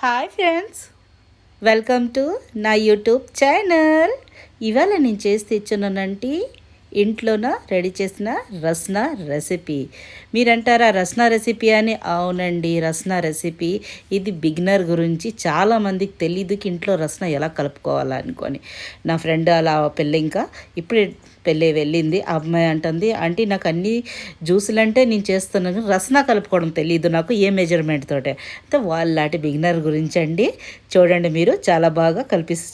Hi friends, welcome to నా YouTube channel. ఇవాళ నేను చేసి తెచ్చున్నానంటే ఇంట్లోన రెడీ చేసిన రస్నా రెసిపీ. మీరంటారా రస్నా రెసిపీ అని? అవునండి, రస్నా రెసిపీ. ఇది బిగినర్ గురించి చాలామందికి తెలియదు ఇంట్లో రస్నా ఎలా కలుపుకోవాలనుకొని. నా ఫ్రెండ్ అలా పెళ్ళి ఇంకా ఇప్పుడే పెళ్ళి వెళ్ళింది. ఆ అమ్మాయి అంటుంది, ఆంటీ నాకు అన్ని జ్యూసులు అంటే నేను చేస్తున్నాను, రస్నా కలుపుకోవడం తెలియదు నాకు, ఏ మెజర్మెంట్ తోటే. అయితే వాళ్ళలాంటి బిగినర్ గురించి అండి. చూడండి, మీరు చాలా బాగా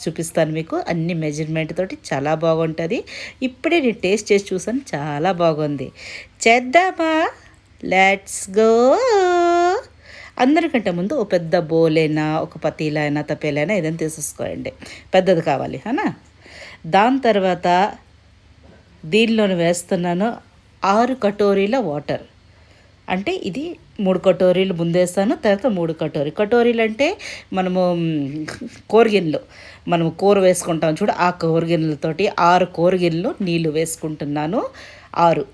చూపిస్తాను మీకు అన్ని మెజర్మెంట్ తోటి. చాలా బాగుంటుంది. ఇప్పుడే నేను టేస్ట్ చేసి చూసాను, చాలా బాగుంది. చేద్దామా? Let's go. అందరికంటే ముందు ఒక పెద్ద బౌలైనా, ఒక పతీలైనా, తపేలైనా ఏదైనా తీసేసుకోండి. పెద్దది కావాలి అనా. దాని తర్వాత దీనిలోని వేస్తున్నాను 6 కటోరీల వాటర్. అంటే ఇది 3 కటోరీలు ముందేస్తాను, తర్వాత 3 కటోరీలు అంటే మనము కూరగిన్నెలు, మనము కూర వేసుకుంటాం చూడు, ఆ కూరగిన్నెలతోటి 6 కూరగిన్నెలు నీళ్ళు వేసుకుంటున్నాను. 6.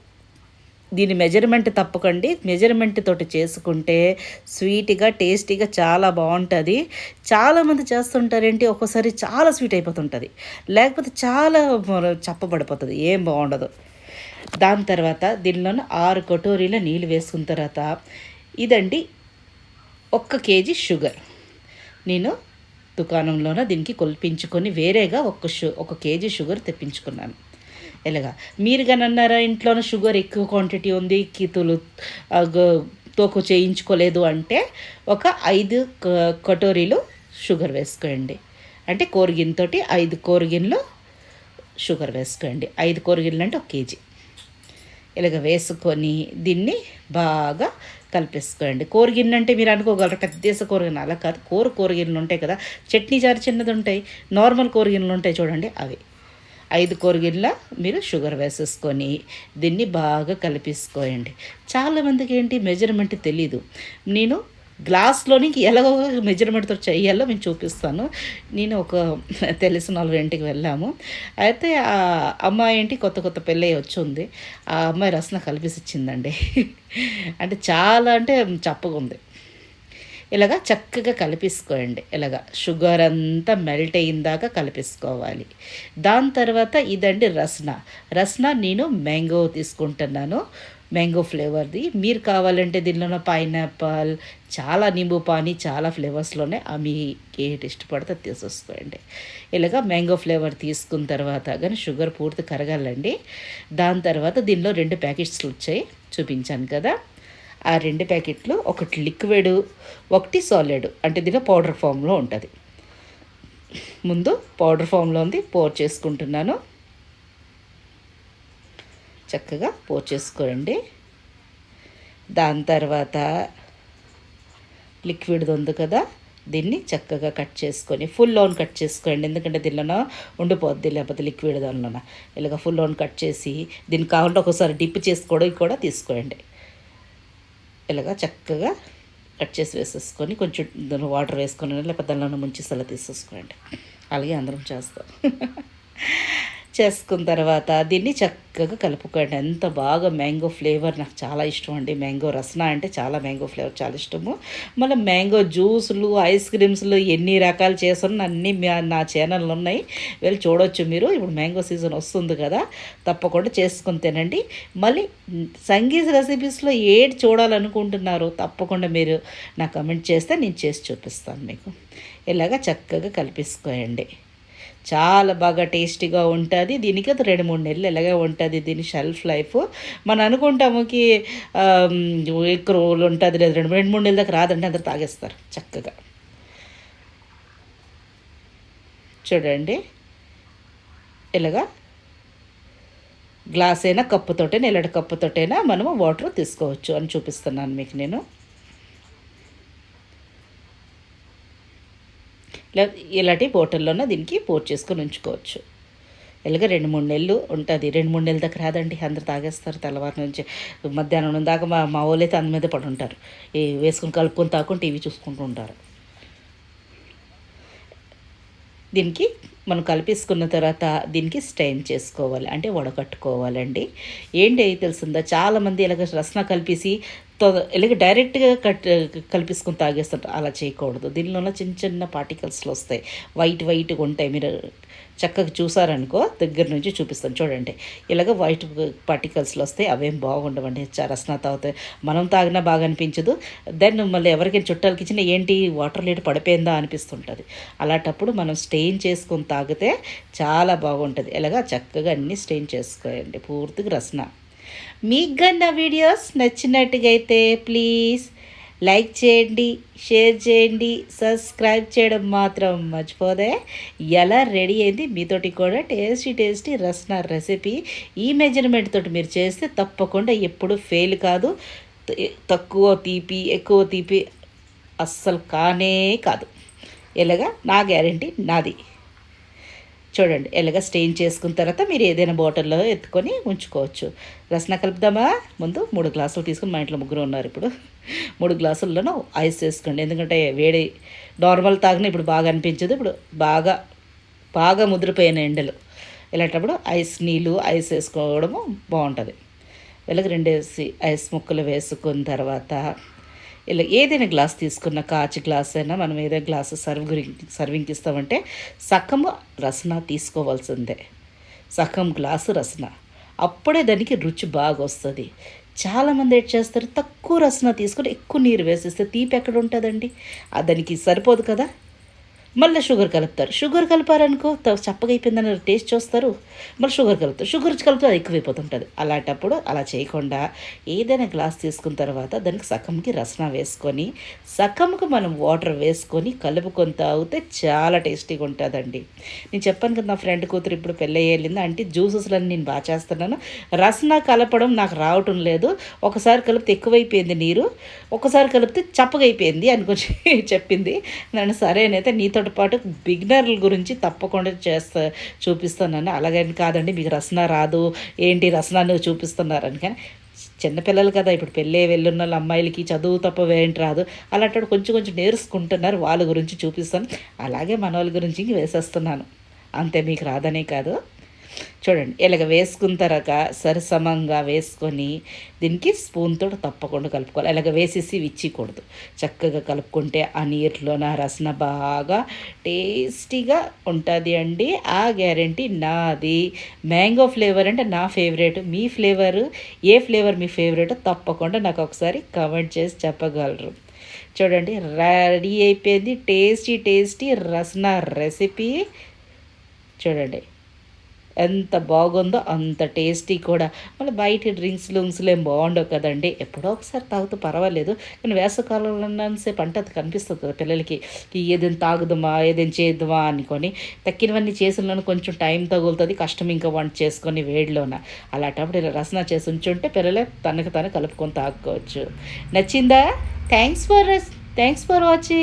దీని మెజర్మెంట్ తప్పకండి, మెజర్మెంట్ తోటి చేసుకుంటే స్వీట్గా టేస్టీగా చాలా బాగుంటుంది. చాలామంది చేస్తుంటారేంటి, ఒక్కోసారి చాలా స్వీట్ అయిపోతుంటుంది, లేకపోతే చాలా చప్పబడిపోతుంది, ఏం బాగుండదు. దాని తర్వాత దీనిలోనే 6 కటోరీల నీళ్ళు వేసుకున్న తర్వాత ఇదండి 1 కేజీ షుగర్. నేను దుకాణంలోన దీనికి కొలిపించుకొని వేరేగా 1 కేజీ షుగర్ తెప్పించుకున్నాను. ఎలాగా మీరు కానీ అన్నారా ఇంట్లోనే షుగర్ ఎక్కువ క్వాంటిటీ ఉంది, కితులు తోకు చేయించుకోలేదు అంటే ఒక 5 కటోరీలు షుగర్ వేసుకోండి. అంటే కూరగిన్నెతోటి 5 కూరగిన్నెలు షుగర్ వేసుకోండి. 5 కూరగిన్నెలు అంటే 1 కేజీ. ఇలాగ వేసుకొని దీన్ని బాగా కలిపేసుకోండి. కూరగిన్నె అంటే మీరు అనుకోగలరు పెద్దేస కూరగిన్నె, అలా కాదు. కూరగిన్నెలు ఉంటాయి కదా, చట్నీ జారు చిన్నది ఉంటాయి, నార్మల్ కూరగిన్నెలు ఉంటాయి చూడండి, అవి. 5 కూరగిన్నెల మీరు షుగర్ వేసేసుకొని దీన్ని బాగా కలిపేసుకోండి. చాలామందికి ఏంటి మెజర్మెంట్ తెలీదు. నేను గ్లాస్లోనికి ఎలాగో మెజర్మెంట్తో చేయాలో మేము చూపిస్తాను. నేను ఒక తెలిసిన వాళ్ళ ఇంటికి వెళ్ళాము. అయితే ఆ అమ్మాయి ఏంటి కొత్త పెళ్ళి వచ్చింది. ఆ అమ్మాయి రసన కలిపేసి ఇచ్చిందండి. అంటే చాలా అంటే చప్పగా ఉంది. ఇలాగా చక్కగా కలిపేసుకోండి. ఇలాగా షుగర్ అంతా మెల్ట్ అయ్యిందాకా కలిపేసుకోవాలి. దాని తర్వాత ఇదండి రస్నా నేను మ్యాంగో తీసుకుంటున్నాను, మ్యాంగో ఫ్లేవర్ది. మీరు కావాలంటే దీనిలో పైనాపిల్, చాలా నింబు పానీ, చాలా ఫ్లేవర్స్లోనే మీకు ఏది ఇష్టపడితే తీసేసుకోండి. ఇలాగా మ్యాంగో ఫ్లేవర్ తీసుకున్న తర్వాత కానీ షుగర్ పూర్తి కరగాలండి. దాని తర్వాత దీనిలో 2 ప్యాకెట్స్లు వచ్చాయి, చూపించాను కదా. ఆ 2 ప్యాకెట్లు, ఒకటి లిక్విడ్, ఒకటి సాలిడ్, అంటే దీనిలో పౌడర్ ఫామ్లో ఉంటుంది. ముందు పౌడర్ ఫామ్లో ఉంది, పోర్ చేసుకుంటున్నాను. చక్కగా పోర్ చేసుకోండి. దాని తర్వాత లిక్విడ్ ఉంది కదా, దీన్ని చక్కగా కట్ చేసుకొని ఫుల్ ఆన్ కట్ చేసుకోండి. ఎందుకంటే దీనిలో ఉండిపోద్ది లేకపోతే లిక్విడ్ దానిలోన. ఇలాగ ఫుల్ ఆన్ కట్ చేసి దీన్ని కావాలంటే ఒకసారి డిప్ చేసుకోవడం కూడా తీసుకోండి. ఇలాగ చక్కగా కట్ చేసి వేసేసుకొని కొంచెం దాని వాటర్ వేసుకొని లేకపోతే దానిలో ముంచి సల తీసేసుకోండి. అలాగే అందరం చేస్తాం. చేసుకున్న తర్వాత దీన్ని చక్కగా కలుపుకోండి. ఎంత బాగా మ్యాంగో ఫ్లేవర్ నాకు చాలా ఇష్టం అండి. మ్యాంగో రసనా అంటే చాలా, మ్యాంగో ఫ్లేవర్ చాలా ఇష్టము. మళ్ళీ మ్యాంగో జ్యూసులు, ఐస్ క్రీమ్స్లు ఎన్ని రకాలు చేస్తున్నా అన్నీ నా ఛానల్లో ఉన్నాయి, వెళ్ళి చూడవచ్చు మీరు. ఇప్పుడు మ్యాంగో సీజన్ వస్తుంది కదా, తప్పకుండా చేసుకొని తినండి. మళ్ళీ సంగీత రెసిపీస్లో ఏది చూడాలనుకుంటున్నారో తప్పకుండా మీరు నాకు కమెంట్ చేస్తే నేను చేసి చూపిస్తాను మీకు. ఇలాగ చక్కగా కలిపేసుకోండి. చాలా బాగా టేస్టీగా ఉంటుంది. దీనికి 2-3 నెలలు ఎలాగే ఉంటుంది దీని షెల్ఫ్ లైఫ్. మనం అనుకుంటాముకి ఎక్కువ రోజులు ఉంటుంది, లేదు 2-3 నెలల దాకా రాదంటే అందరు తాగేస్తారు చక్కగా. చూడండి, ఇలాగా గ్లాస్ అయినా కప్పుతోటైనా ఇలాంటి కప్పుతోటైనా మనము వాటర్ తీసుకోవచ్చు అని చూపిస్తున్నాను మీకు నేను. ఇలాంటి బాటిల్లోనే దీనికి పోర్ చేసుకొని ఉంచుకోవచ్చు. ఇలాగ 2-3 నెలలు ఉంటుంది. 2-3 నెలల దాకా రాదండి, అందరు తాగేస్తారు తెల్లవారు నుంచి మధ్యాహ్నం దాకా. మా వాళ్ళు అయితే అందు మీద పడి ఉంటారు, వేసుకుని కలుపుకొని తాకుండా టీవీ చూసుకుంటూ ఉంటారు. దీనికి మనం కలిపేసుకున్న తర్వాత దీనికి స్టైన్ చేసుకోవాలి, అంటే వడకట్టుకోవాలండి. ఏంటి తెలిసిందా, చాలామంది ఇలాగ రసన కలిపేసి ఇలాగ డైరెక్ట్గా కలిపేసుకొని తాగేస్తుంటారు. అలా చేయకూడదు. దీనిలో చిన్న చిన్న పార్టికల్స్లు వస్తాయి, వైట్గా ఉంటాయి. మీరు చక్కగా చూసారనుకో, దగ్గర నుంచి చూపిస్తాను చూడండి. ఇలాగ వైట్ పార్టికల్స్లు వస్తాయి, అవేం బాగుండవండి. రసన తాగుతాయి, మనం తాగినా బాగా అనిపించదు. దెన్ మళ్ళీ ఎవరికైనా చుట్టాలకి ఇచ్చినా ఏంటి వాటర్ లేట్ పడిపోయిందా అనిపిస్తుంటుంది. అలాంటప్పుడు మనం స్టెయిన్ చేసుకొని తాగితే చాలా బాగుంటుంది. ఇలాగ చక్కగా అన్నీ స్టెయిన్ చేసుకోండి పూర్తిగా రసన. మీకు కానీ నా వీడియోస్ నచ్చినట్టుగా అయితే ప్లీజ్ లైక్ చేయండి, షేర్ చేయండి, సబ్స్క్రైబ్ చేయడం మాత్రం మర్చిపోదే. ఎలా రెడీ అయింది మీతోటి కూడా టేస్టీ రసన రెసిపీ. ఈ మెజర్మెంట్ తోటి మీరు చేస్తే తప్పకుండా ఎప్పుడు ఫెయిల్ కాదు. తక్కువ తీపి ఎక్కువ తీపి అస్సలు కానే కాదు. ఎలాగా నా గ్యారంటీ నాది. చూడండి ఎలాగ స్టెయిన్ చేసుకున్న తర్వాత మీరు ఏదైనా బాటిల్లో ఎత్తుకొని ఉంచుకోవచ్చు. రసన కలుపుదామా. ముందు 3 గ్లాసులు తీసుకుని, మా ఇంట్లో ముగ్గురు ఉన్నారు ఇప్పుడు, 3 గ్లాసుల్లోనూ ఐస్ వేసుకోండి. ఎందుకంటే వేడి నార్మల్ తాగిన ఇప్పుడు బాగా అనిపించదు. ఇప్పుడు బాగా బాగా ముదిరిపోయిన ఎండలు ఇలాంటప్పుడు నీళ్ళు ఐస్ వేసుకోవడము బాగుంటుంది. ఇలాగ 2 ఐస్ ముక్కలు వేసుకున్న తర్వాత ఇలా ఏదైనా గ్లాస్ తీసుకున్న కాచి గ్లాస్ అయినా మనం ఏదైనా గ్లాసు సర్వింగ్కి ఇస్తామంటే సగము రసన తీసుకోవాల్సిందే. సగం గ్లాసు రసన, అప్పుడే దానికి రుచి బాగా వస్తుంది. చాలామంది ఏం చేస్తారు, తక్కువ రసన తీసుకొని ఎక్కువ నీరు వేసేస్తే తీపి ఎక్కడ ఉంటుందండి, దానికి సరిపోదు కదా. మళ్ళీ షుగర్ కలుపుతారు. షుగర్ కలిపారనుకో చప్పగా అయిపోయిందని టేస్ట్ చూస్తారు, మళ్ళీ షుగర్ కలుపుతారు. షుగర్ కలిపితే అది ఎక్కువైపోతుంటుంది. అలాంటప్పుడు అలా చేయకుండా ఏదైనా గ్లాస్ తీసుకున్న తర్వాత దానికి సగంకి రసన వేసుకొని సగంకి మనం వాటర్ వేసుకొని కలుపుకొని తాగితే చాలా టేస్టీగా ఉంటుందండి. నేను చెప్పాను కదా, నా ఫ్రెండ్ కూతురు ఇప్పుడు పెళ్ళి వెళ్ళింది అంటే జ్యూసెస్లన్నీ నేను బాగా చేస్తున్నాను. రసన కలపడం నాకు రావటం లేదు. ఒకసారి కలిపితే ఎక్కువైపోయింది నీరు, ఒకసారి కలిపితే చప్పగా అయిపోయింది అనుకొని చెప్పింది. నన్ను సరేనైతే నీతో పాటు బిగినర్ల గురించి తప్పకుండా చూపిస్తున్నాను. అలాగని కాదండి మీకు రసన రాదు ఏంటి రసనాన్ని చూపిస్తున్నారని, కానీ చిన్నపిల్లలు కదా, ఇప్పుడు పెళ్ళే వెళ్ళున్న వాళ్ళ అమ్మాయిలకి చదువు తప్ప ఏంటి రాదు. అలాంటి కొంచెం నేర్చుకుంటున్నారు, వాళ్ళ గురించి చూపిస్తాను. అలాగే మన వాళ్ళ గురించి వేసేస్తున్నాను అంతే, మీకు రాదనే కాదు. చూడండి ఇలాగ వేసుకున్న తర్వాత సరిసమంగా వేసుకొని దీనికి స్పూన్తో తప్పకుండా కలుపుకోవాలి. ఇలాగ వేసేసి విచ్చికూడదు. చక్కగా కలుపుకుంటే ఆ నీటిలోన రసన బాగా టేస్టీగా ఉంటుంది అండి. ఆ గ్యారంటీ నాది. మ్యాంగో ఫ్లేవర్ అంటే నా ఫేవరెట్. మీ ఫ్లేవరు ఏ ఫ్లేవర్ మీ ఫేవరెట్ తప్పకుండా నాకు ఒకసారి కామెంట్ చేసి చెప్పగలరు. చూడండి రెడీ అయిపోయింది టేస్టీ రసన రెసిపీ. చూడండి ఎంత బాగుందో, అంత టేస్టీ కూడా. మళ్ళీ బయట డ్రింక్స్లు ఏం బాగుండవు కదండి. ఎప్పుడో ఒకసారి తాగుతూ పర్వాలేదు, కానీ వేసవకాలంలో ఉన్నంతసేపు అంటే అది కనిపిస్తుంది కదా పిల్లలకి, ఏదైనా తాగుదామా ఏదైనా చేద్దామా అనుకొని. తక్కినవన్నీ చేసినలో కొంచెం టైం తగులుతుంది, కష్టం ఇంకా వంట చేసుకొని వేడిలోన. అలాంటప్పుడు ఇలా రసన చేసి ఉంచుంటే పిల్లలే తనకు తను కలుపుకొని తాగుకోవచ్చు. నచ్చిందా? Thanks for watching.